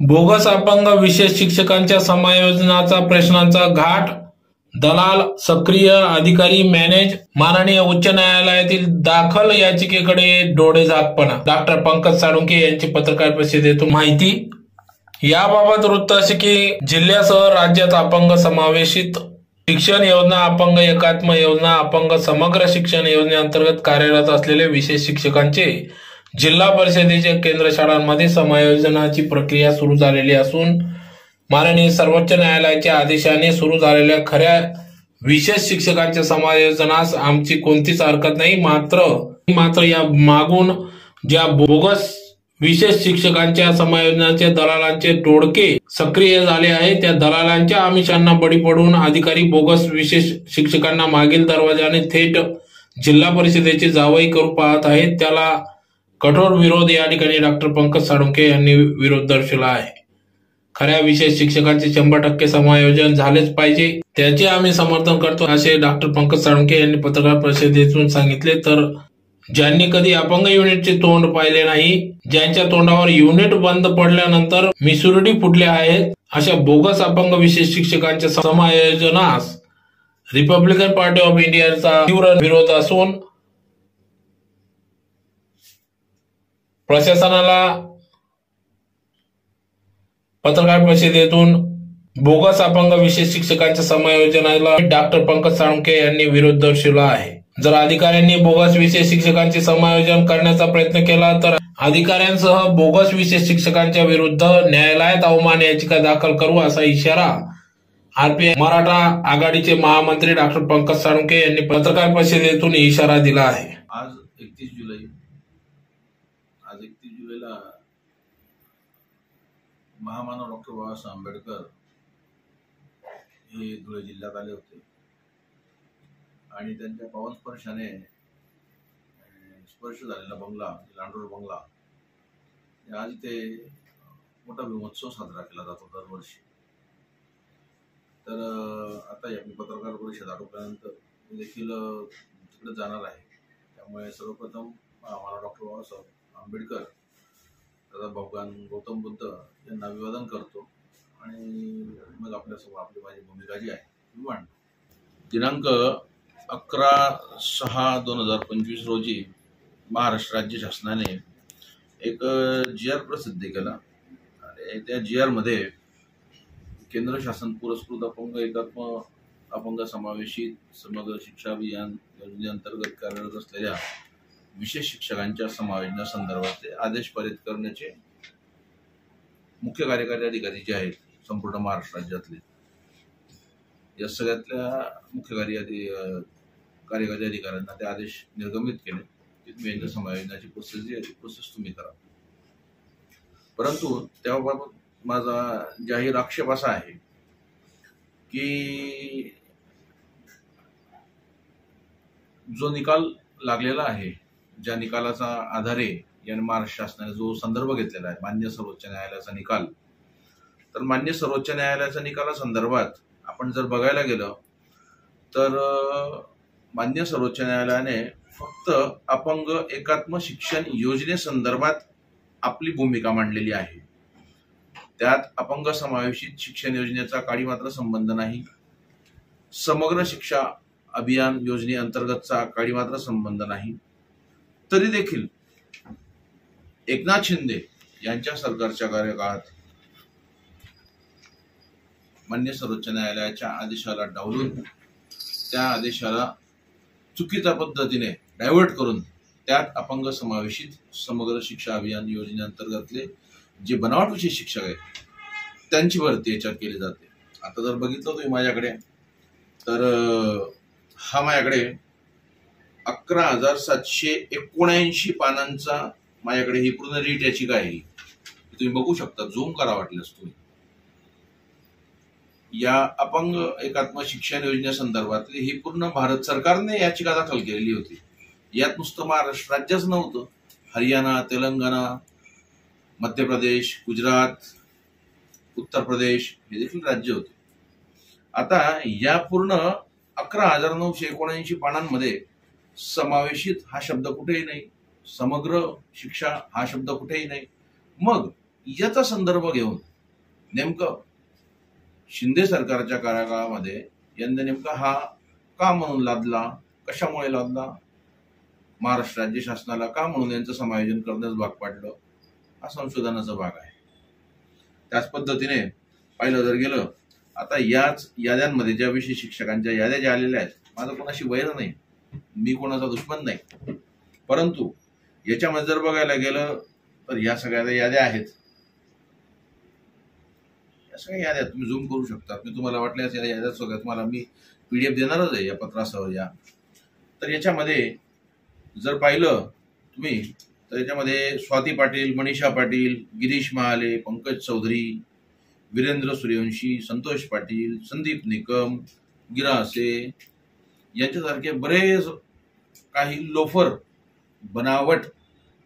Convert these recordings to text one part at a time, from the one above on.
Bogus अपंग विशेष शिक्षकांच्या समायोजनाचा प्रश्नांचा घाट, दलाल, सक्रिय अधिकारी, मॅनेज. माननीय उच्च न्यायालयातील दाखल याचिकेकडे डोळेझाकपणा. डॉक्टर पंकज साळुंखे यांची पत्रकार परिषदेतून माहिती. याबाबत वृत्त असे की जिल्ह्यासह राज्यात अपंग समावेशित शिक्षण योजना, अपंग एकात्म योजना, अपंग समग्र शिक्षण योजनेअंतर्गत कार्यरत असलेले विशेष शिक्षकांचे जिल्हा परिषदेच्या केंद्र शाळांमध्ये समायोजनाची प्रक्रिया सुरू झालेली असून माननीय सर्वोच्च न्यायालयाच्या आदेशाने सुरू झालेल्या खऱ्या विशेष शिक्षकांच्या समायोजनास आमची कोणतीच हरकत नाही. मात्र या मागून ज्या बोगस विशेष शिक्षकांच्या समायोजनाचे दलालांचे टोळके सक्रिय झाले आहे, त्या दलालांच्या आमिषांना बळी पडून अधिकारी बोगस विशेष शिक्षकांना मागील दरवाजाने थेट जिल्हा परिषदेचे जावई करू पाहत आहेत. त्याला कठोर विरोध या ठिकाणी डॉक्टर पंकज साळुंखे यांनी विरोध दर्शवला आहे. खऱ्या विशेष शिक्षकांचे 100% समायोजन झालेच पाहिजे, त्याचे आम्ही समर्थन करतो असे डॉक्टर पंकज साळुंखे यांनी पत्रकार परिषदेतून सांगितले. तर ज्यांनी कधी अपंग युनिटचे तोंड पाहिले नाही, ज्यांच्या तोंडावर युनिट बंद पडल्यानंतर मिसुरडी फुटले आहेत, अशा बोगस अपंग विशेष शिक्षकांच्या समायोजनास रिपब्लिकन पार्टी ऑफ इंडियाचा तीव्र विरोध असून प्रशासनाला पत्रकार परिषदेतून बोगस अपंग विशेष शिक्षकांच्या समायोजनाला डॉक्टर पंकज साळुंखे यांनी विरोध दर्शवला आहे. जर अधिकाऱ्यांनी बोगस विशेष शिक्षकांचे समायोजन करण्याचा प्रयत्न केला तर अधिकाऱ्यांसह बोगस विशेष शिक्षकांच्या विरुद्ध न्यायालयात अवमान याचिका दाखल करू असा इशारा आरपीआय मराठा आघाडीचे महामंत्री डॉक्टर पंकज साळुंखे यांनी पत्रकार परिषदेतून इशारा दिला आहे. आज 31 जुलैला महामानव डॉक्टर बाबासाहेब आंबेडकर हे धुळे जिल्ह्यात आले होते आणि त्यांच्या पावन स्पर्शाने स्पर्श झालेला बंगला, लांडोर बंगला, आज इथे मोठा महोत्सव साजरा केला जातो दरवर्षी. तर आता मी पत्रकार परिषद आटोपल्यानंतर मी देखील तिकडे जाणार आहे. त्यामुळे सर्वप्रथम मला डॉक्टर बाबासाहेब आंबेडकर, दादा भगवान गौतम बुद्ध यांना अभिवादन करतो आणि मग आपल्यासमोर आपली माझी भूमिका जी आहे ती मांडतो. दिनांक 11/6/2025 रोजी महाराष्ट्र राज्य शासनाने एक GR प्रसिद्ध केला आणि त्या GR मध्ये केंद्र शासन पुरस्कृत अपंग एकात्म अपंग समावेशित समग्र शिक्षा अभियान योजनेअंतर्गत कार्यरत असलेल्या विशेष शिक्षकांच्या समायोजनासंदर्भातले आदेश पारित करण्याचे मुख्य कार्यकारी अधिकारी जे आहेत संपूर्ण महाराष्ट्र राज्यातले, या सगळ्यातल्या मुख्य कार्यकारी अधिकाऱ्यांना ते आदेश निर्गमित केले की तुम्ही यांच्या समायोजनाची प्रोसेस जी आहे ती प्रोसेस तुम्ही करा. परंतु त्याबाबत माझा जाहीर आक्षेप असा आहे की जो निकाल लागलेला आहे, ज्या निकालाचा आधारे याने महाराष्ट्र शासनाने जो संदर्भ घेतलेला आहे मान्य सर्वोच्च न्यायालयाचा निकाल, तर मान्य सर्वोच्च न्यायालयाचा निकालासंदर्भात आपण जर बघायला गेलं तर मान्य सर्वोच्च न्यायालयाने फक्त अपंग एकात्म शिक्षण योजनेसंदर्भात आपली भूमिका मांडलेली आहे. त्यात अपंग समावेशित शिक्षण योजनेचा काही मात्र संबंध नाही, समग्र शिक्षा अभियान योजनेअंतर्गतचा काही मात्र संबंध नाही. तरी देखील एकनाथ शिंदे यांच्या सरकारच्या कार्यकाळात मान्य सर्वोच्च न्यायालयाच्या आदेशाला डावलून त्या आदेशाला चुकीच्या पद्धतीने डायव्हर्ट करून त्यात अपंग समावेशित समग्र शिक्षा अभियान योजनेअंतर्गतले जे बनावट विशेष शिक्षक आहेत त्यांची भरती याच्यात केली जाते. आता जर बघितलं तुम्ही माझ्याकडे तर हा माझ्याकडे 11,779 पानांचा माझ्याकडे ही पूर्ण रीट याचिका आहे. तुम्ही बघू शकता, झूम करा वाटल्यास तुम्ही. या अपंग एकात्म शिक्षण योजनेसंदर्भातली ही पूर्ण भारत सरकारने याचिका दाखल केलेली होती. यात नुसतं महाराष्ट्र राज्यच नव्हतं, हरियाणा, तेलंगणा, मध्य प्रदेश, गुजरात, उत्तर प्रदेश हे देखील राज्य होते. आता या पूर्ण 11,979 पानांमध्ये समावेशित हा शब्द कुठेही नाही, समग्र शिक्षा हा शब्द कुठेही नाही. मग याचा संदर्भ घेऊन नेमकं शिंदे सरकारच्या कार्यकाळामध्ये यंदा नेमका हा का म्हणून लादला, कशामुळे लादला, महाराष्ट्र राज्य शासनाला का म्हणून यांचं समायोजन करण्यास भाग पाडलं, हा संशोधनाचा भाग आहे. त्याच पद्धतीने पाहिलं जर गेलं, आता याच याद्यांमध्ये ज्या विषय शिक्षकांच्या याद्या ज्या आलेल्या आहेत, माझं कोणाशी वैर नाही, मी कोणाचा दुश्मन नाही, परंतु याच्यामध्ये जर बघायला गेलं तर या सगळ्या याद्या आहेत. या सगळ्या याद्या तुम्ही झूम करू शकता. मी तुम्हाला वाटल्यास या याद्या सगळ्या तुम्हाला मी PDF देणारच आहे या पत्रासह. या तर याच्यामध्ये जर पाहिलं तुम्ही तर याच्यामध्ये स्वाती पाटील, मनीषा पाटील, गिरीश महाले, पंकज चौधरी, वीरेंद्र सूर्यवंशी, संतोष पाटील, संदीप निकम, गिरासे यांच्यासारखे बरेच काही लोफर बनावट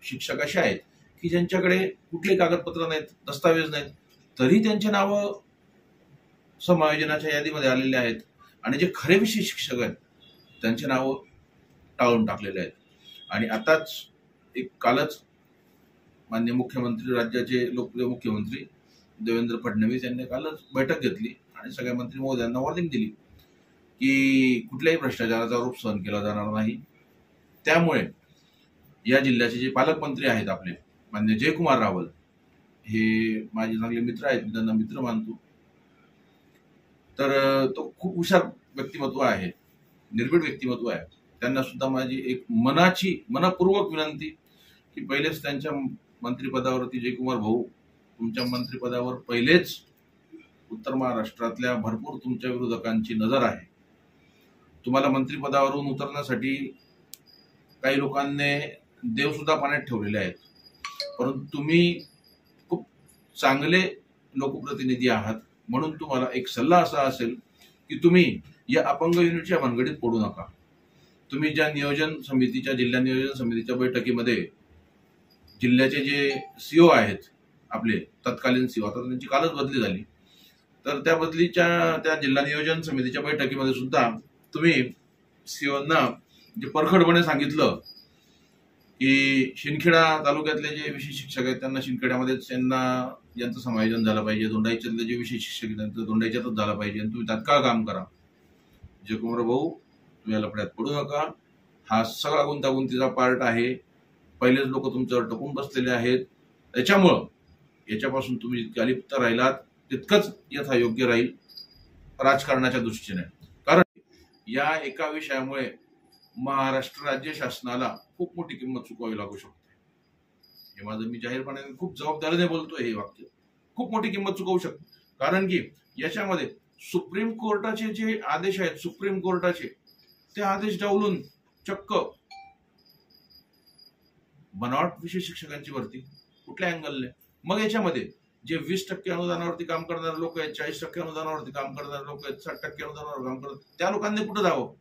शिक्षक असे आहेत की ज्यांच्याकडे कुठले कागदपत्र नाहीत, दस्तावेज नाहीत, तरी त्यांचे नावं समायोजनाच्या यादीमध्ये आलेले आहेत आणि जे खरे विषय शिक्षक आहेत त्यांचे नावं टाळून टाकलेले आहेत. आणि आताच कालच माननीय मुख्यमंत्री, राज्याचे लोकप्रिय मुख्यमंत्री देवेंद्र फडणवीस यांनी कालच बैठक घेतली आणि सगळ्या मंत्री महोदयांना वॉर्निंग दिली की कुठल्याही भ्रष्टाचाराचा आरोप सहन केला जाणार नाही. त्यामुळे या जिल्ह्याचे जे पालकमंत्री आहेत आपले माननीय जयकुमार रावल, हे माझे चांगले मित्र आहेत, मी त्यांना मित्र मानतो. तर तो खूप हुशार व्यक्तिमत्व आहे, निर्भीड व्यक्तिमत्व आहे. त्यांना सुद्धा माझी एक मनपूर्वक विनंती की पहिलेच त्यांच्या मंत्रिपदावरती जयकुमार भाऊ, तुमच्या मंत्रिपदावर पहिलेच उत्तर महाराष्ट्रातल्या भरपूर तुमच्या विरोधकांची नजर आहे. तुम्हाला मंत्रिपदावरून उतरण्यासाठी काही लोकांनी देव सुद्धा पाण्यात ठेवलेले आहेत, परंतु तुम्ही खूप चांगले लोकप्रतिनिधी आहात. म्हणून तुम्हाला एक सल्ला असा असेल की तुम्ही या अपंग युनिटच्या भानगडीत पडू नका. तुम्ही ज्या जिल्हा नियोजन समितीच्या बैठकीमध्ये जिल्ह्याचे जे CO आहेत आपले तत्कालीन CO, आता त्यांची कालच बदली झाली, तर त्या जिल्हा नियोजन समितीच्या बैठकीमध्ये सुद्धा तुम्ही COना जे परखडपणे सांगितलं की शिंदखेडा तालुक्यातले जे विषय शिक्षक आहेत त्यांना शिंदखेड्यामध्येच यांचं समायोजन झालं पाहिजे, दोंडाईच्यातले जे विषय शिक्षक आहेत त्यांचं दोंडाईच्यातच झालं पाहिजे आणि तुम्ही तात्काळ काम करा. जयकुमार भाऊ, तुम्ही या लफड्यात पडू नका. हा सगळा गुंतागुंतीचा पार्ट आहे. पहिलेच लोक तुमच्यावर टपून बसलेले आहेत. त्याच्यामुळं याच्यापासून तुम्ही जितके अलिप्त राहिलात तितकंच यथायोग्य राहील राजकारणाच्या दृष्टीने. कारण या एका विषयामुळे महाराष्ट्र राज्य शासनाला खूप मोठी किंमत चुकवावी लागू शकते. हे माझं मी जाहीरपणे खूप जबाबदारीने बोलतोय. हे वाक्य खूप मोठी किंमत चुकवू शकते. कारण की याच्यामध्ये सुप्रीम कोर्टाचे जे आदेश आहेत, सुप्रीम कोर्टाचे ते आदेश डावलून चक्क बनावट विषय शिक्षकांची भरती कुठल्या अँगलने. मग याच्यामध्ये जे 20% अनुदानावरती काम करणारे लोक आहेत, 40% अनुदानावरती काम करणारे लोक आहेत, 60% अनुदानावर काम करतात, त्या लोकांनी कुठं जावं.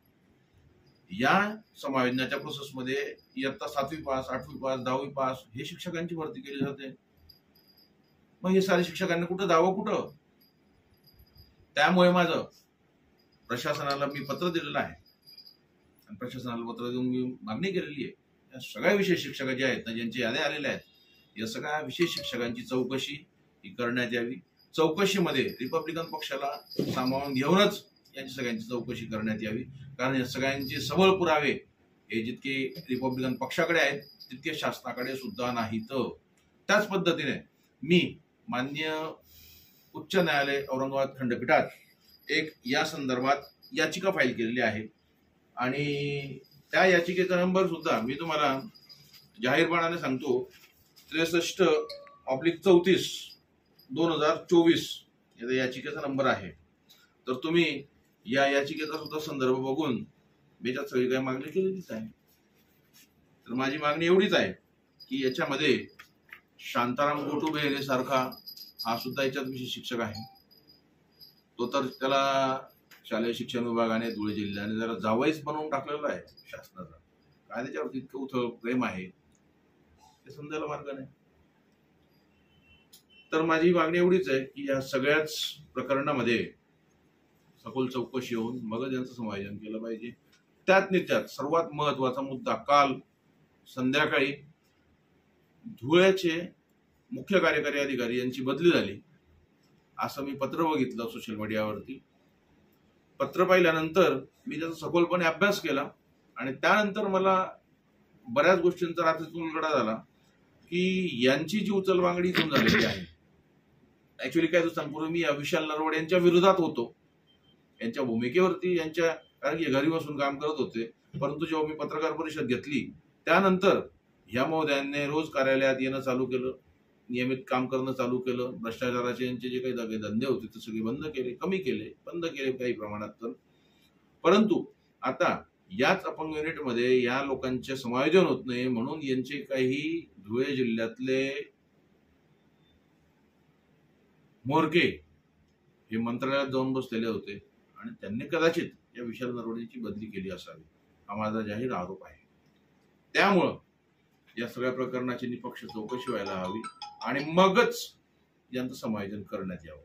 या समायोजनाच्या प्रोसेसमध्ये इयत्ता 7वी पास, 8वी पास, 10वी पास हे शिक्षकांची भरती केली जाते. मग हे सारे शिक्षकांनी कुठं जावं, कुठं. त्यामुळे माझं प्रशासनाला मी पत्र दिलेलं आहे आणि प्रशासनाला पत्र देऊन मी मागणी केलेली आहे, या सगळ्या विषय शिक्षक जे आहेत ना, ज्यांचे याद्या आलेल्या आहेत, या सगळ्या विशेष शिक्षकांची चौकशी ही करण्यात यावी. चौकशीमध्ये रिपब्लिकन पक्षाला सामावून घेऊनच यांची सगळ्यांची चौकशी करण्यात यावी. कारण या सगळ्यांचे सबळ पुरावे हे जितके रिपब्लिकन पक्षाकडे आहेत तितके शासनाकडे सुद्धा नाहीत. त्याच पद्धतीने मी माननीय उच्च न्यायालय औरंगाबाद खंडपीठात एक या संदर्भात याचिका फाईल केलेली आहे आणि त्या याचिकेचा नंबर सुद्धा मी तुम्हाला जाहीरपणाने सांगतो. 63/34/2024 या याचिकेचा नंबर आहे. तर तुम्ही या याचिकेचा सुद्धा संदर्भ बघून मी त्यात सगळी काही मागणी केलेलीच आहे. तर माझी मागणी एवढीच आहे की याच्यामध्ये शांताराम गोटुबे सारखा हा सुद्धा याच्यात विषय शिक्षक आहे. तो तर त्याला शालेय शिक्षण विभागाने धुळे जिल्ह्याने जरा जावईच बनवून टाकलेला आहे शासनाचा. काय त्याच्यावरती इतकं उथळ प्रेम आहे ते समजायला मार्ग नाही. तर माझी मागणी एवढीच आहे की या सगळ्याच प्रकरणामध्ये सखोल चौकशी होऊन मगच यांचं समायोजन केलं पाहिजे. त्यात सर्वात महत्वाचा मुद्दा, काल संध्याकाळी धुळ्याचे मुख्य कार्यकारी अधिकारी यांची बदली झाली असं मी पत्र बघितलं सोशल मीडियावरती. पत्र पाहिल्यानंतर मी त्याचा सखोलपणे अभ्यास केला आणि त्यानंतर मला बऱ्याच गोष्टींचा रात्रीतून उलगडा झाला की यांची जी उचलबांगडी इथून झालेली आहे. ऍक्च्युली काय दिवसांपूर्वी मी विशाल नरवडे यांच्या विरोधात होतो, यांच्या भूमिकेवरती, कारण की घरी बसून काम करत होते. परंतु जेव्हा मी पत्रकार परिषद घेतली त्यानंतर ह्या महोदयांनी रोज कार्यालयात येणं चालू केलं, नियमित काम करणं चालू केलं. भ्रष्टाचाराचे यांचे जे काही धंदे होते ते सगळे बंद केले, कमी केले, बंद केले काही प्रमाणात तर. परंतु आता याच अपंग युनिटमध्ये या लोकांचे समायोजन होत नाही म्हणून यांचे काही धुळे जिल्ह्यातले मोरके हे मंत्रालयात जाऊन बसलेले होते आणि त्यांनी कदाचित या विशाल नरवडेची बदली केली असावी, हा माझा जाहीर आरोप आहे. त्यामुळं या सगळ्या प्रकरणाची निपक्ष चौकशी व्हायला हवी आणि मगच यांचं समायोजन करण्यात यावं.